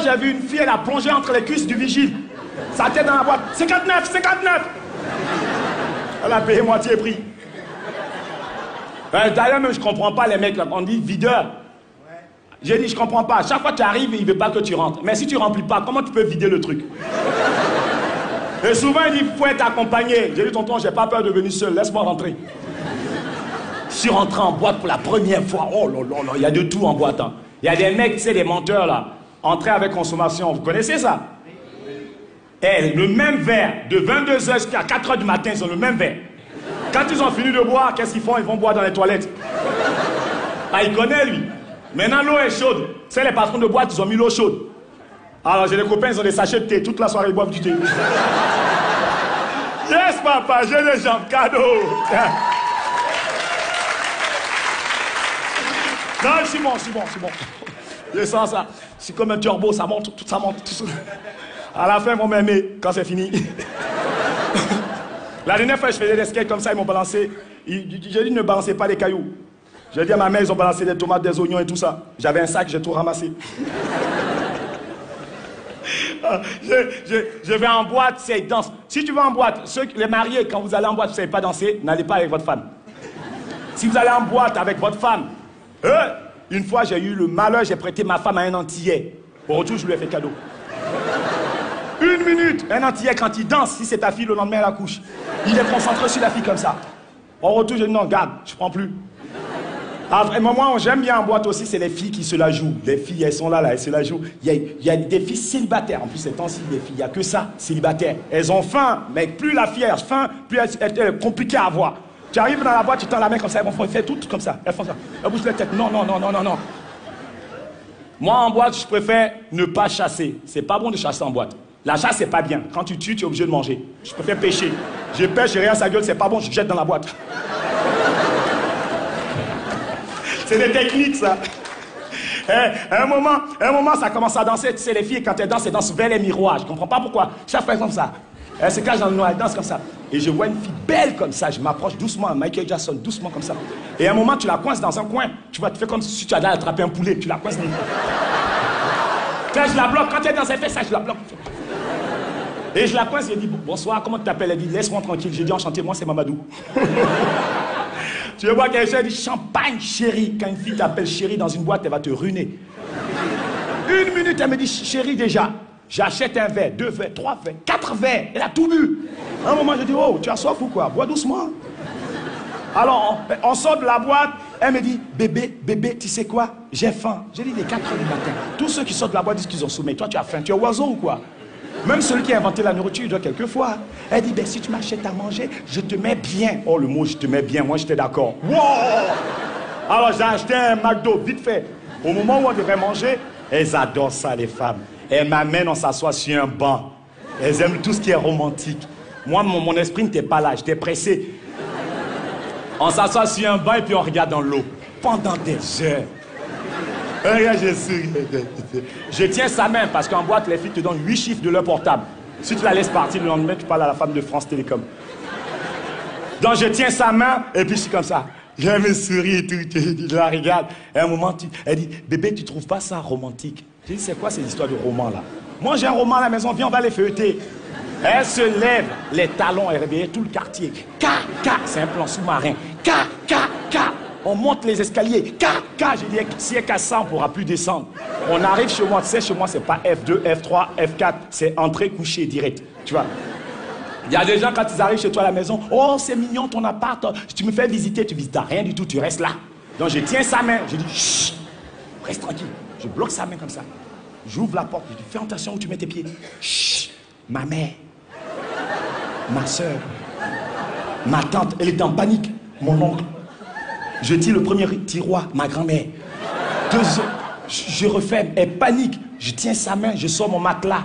j'ai vu une fille, elle a plongé entre les cuisses du vigile. Sa tête dans la boîte. 59, 59. Elle a payé moitié prix. D'ailleurs, même je comprends pas les mecs là. On dit videur. J'ai dit, je comprends pas. Chaque fois que tu arrives, il veut pas que tu rentres. Mais si tu remplis pas, comment tu peux vider le truc? Et souvent, il dit, il faut être accompagné. J'ai dit, tonton, j'ai pas peur de venir seul. Laisse-moi rentrer. Je suis rentré en boîte pour la première fois. Oh là là là, il y a de tout en boîte. Hein. Il y a des mecs, tu sais, des menteurs là. Entrer avec consommation. Vous connaissez ça? Et le même verre, de 22h jusqu'à 4h du matin, ils ont le même verre. Quand ils ont fini de boire, qu'est-ce qu'ils font? Ils vont boire dans les toilettes. Ah, il connaît, lui. Maintenant, l'eau est chaude. C'est les patrons de boîte, ils ont mis l'eau chaude. Alors, j'ai des copains, ils ont des sachets de thé. Toute la soirée, ils boivent du thé. Yes, papa, j'ai des jambes cadeaux. Non, c'est bon, c'est bon, c'est bon. Je sens ça. C'est comme un turbo, ça monte, tout ça monte. Tout ça. À la fin, ils vont m'aimer quand c'est fini. La dernière fois, je faisais des skates comme ça, ils m'ont balancé. J'ai dit, ne balancez pas des cailloux. J'ai dit à ma mère, ils ont balancé des tomates, des oignons et tout ça. J'avais un sac, j'ai tout ramassé. Je vais en boîte, c'est danse. Si tu vas en boîte, les mariés, quand vous allez en boîte, vous ne savez pas danser, n'allez pas avec votre femme. Si vous allez en boîte avec votre femme, une fois j'ai eu le malheur, j'ai prêté ma femme à un Antillais. Au retour, je lui ai fait cadeau. 1 minute, un Antillais quand il danse, si c'est ta fille, le lendemain elle accouche. Il est concentré sur la fille comme ça. Au retour, je dis non, garde, je prends plus. Après, moi, j'aime bien en boîte aussi, c'est les filles qui se la jouent. Les filles, elles sont là, elles se la jouent. Il y a des filles célibataires. En plus, ces temps-ci, les filles, il n'y a que ça, célibataires. Elles ont faim, mais plus la fille a faim, plus elle est compliquée à avoir. Tu arrives dans la boîte, tu tends la main comme ça, elles font tout comme ça. Elles font ça. Elles bougent la tête. Non, non, non, non, non, non. Moi, en boîte, je préfère ne pas chasser. C'est pas bon de chasser en boîte. La chasse, c'est pas bien. Quand tu tues, tu es obligé de manger. Je préfère pêcher. Je pêche, j'ai rien à sa gueule, c'est pas bon, je jette dans la boîte. C'est des techniques, ça. À un moment, ça commence à danser. Tu sais, les filles, quand elles dansent vers les miroirs. Je comprends pas pourquoi. Chaque fois, comme ça. Elles se cachent dans le noir, elles dansent comme ça. Et je vois une fille belle comme ça. Je m'approche doucement, Michael Jackson, doucement comme ça. Et à un moment, tu la coinces dans un coin. Tu vois, tu fais comme si tu allais attraper un poulet. Tu la coinces. Je la bloque. Quand elle danse, elle fait ça, je la bloque. Et je la coince, je dis, bonsoir, comment tu t'appelles? Elle dit, laisse-moi tranquille. J'ai dit, enchanté, moi, c'est Mamadou. Tu veux boire quelque chose? Elle dit, champagne, chérie. Quand une fille t'appelle chérie dans une boîte, elle va te ruiner. 1 minute, elle me dit, chérie, déjà. J'achète un verre, 2 verres, 3 verres, 4 verres. Elle a tout bu. À un moment, je dis, oh, tu as soif ou quoi? Bois doucement. Alors, on sort de la boîte. Elle me dit, bébé, tu sais quoi? J'ai faim. J'ai dit, il est 4 heures du matin. Tous ceux qui sortent de la boîte disent qu'ils ont sommeil. Toi, tu as faim. Tu es oiseau ou quoi? Même celui qui a inventé la nourriture, il doit quelquefois. Elle dit, ben si tu m'achètes à manger, je te mets bien. Oh, le mot je te mets bien, moi j'étais d'accord. Wow! Alors j'ai acheté un McDo, vite fait. Au moment où on devait manger, elles adorent ça, les femmes. Elles m'amènent, on s'assoit sur un banc. Elles aiment tout ce qui est romantique. Moi, mon esprit n'était pas là, j'étais pressé. On s'assoit sur un banc et puis on regarde dans l'eau. Pendant des heures. Regarde, je souris. Je tiens sa main parce qu'en boîte, les filles te donnent 8 chiffres de leur portable. Si tu la laisses partir le lendemain, tu parles à la femme de France Télécom. Donc je tiens sa main et puis je suis comme ça. Je me souris et tout. Je la regarde. Et à un moment, elle dit, bébé, tu trouves pas ça romantique? J'ai dit, c'est quoi ces histoires de romans là? Moi j'ai un roman à la maison, viens, on va les feuilleter. Elle se lève, les talons, elle réveille tout le quartier. C'est un plan sous-marin. On monte les escaliers. J'ai dit, si elle casse ça, on ne pourra plus descendre. On arrive chez moi, tu sais, chez moi, c'est pas F2, F3, F4, c'est entrée, coucher, direct. Tu vois. Il y a des gens, quand ils arrivent chez toi à la maison, oh, c'est mignon ton appart, tu me fais visiter, tu visites rien du tout, tu restes là. Donc je tiens sa main, je dis, chut, reste tranquille. Je bloque sa main comme ça. J'ouvre la porte, je dis, fais attention où tu mets tes pieds. Chut, ma mère, ma soeur, ma tante, elle est en panique, mon oncle. Je tire le premier tiroir, ma grand-mère. Je referme, elle panique. Je tiens sa main, je sors mon matelas.